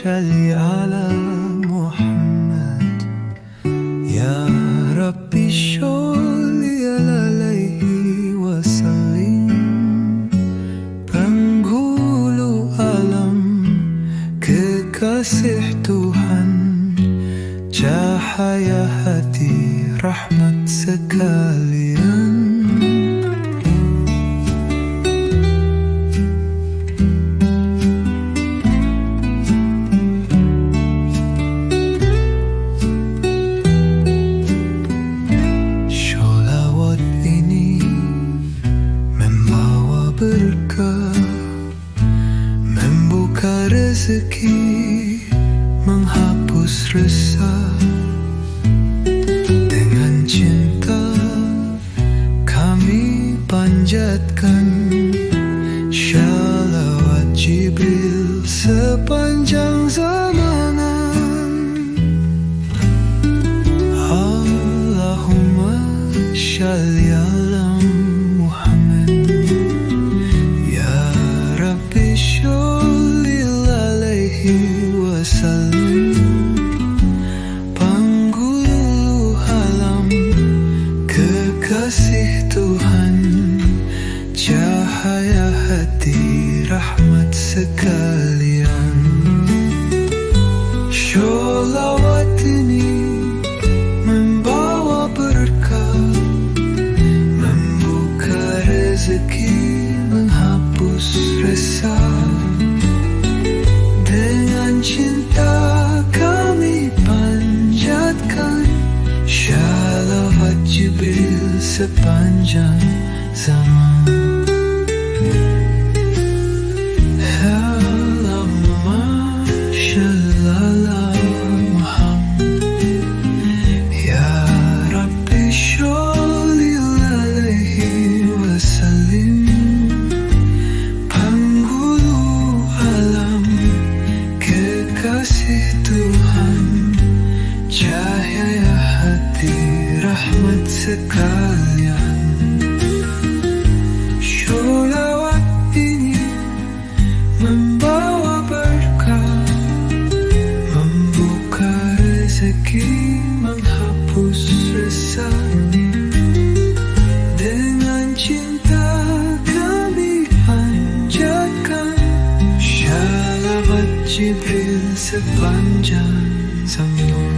صل على محمد يا ربي صل alaihi wasallim. Penghulu alam, kekasih Tuhan, cahaya hati, rahmat sekalian. Berkah membuka rezeki, menghapus resah. Dengan cinta kami panjatkan shalawat Jibril sepanjang zamanan. Allahumma shalli ala Penghulu alam, kekasih Tuhan, cahaya hati, rahmat sekalian. Sholawat ini membawa berkah, membuka rezeki, menghapus resah. Dengan cinta kami panjatkan shalawat Jibril sepanjang zaman. Allahumma shalli ala Muhammad ya Rabbi sholli alaihi wasallim. Kasih Tuhan, cahaya hati, rahmat sekalian. Sholawat ini membawa berkah, membuka rezeki, menghapus resah. Dengan cinta kami panjatkan shalawat Jibril sepanjang zaman.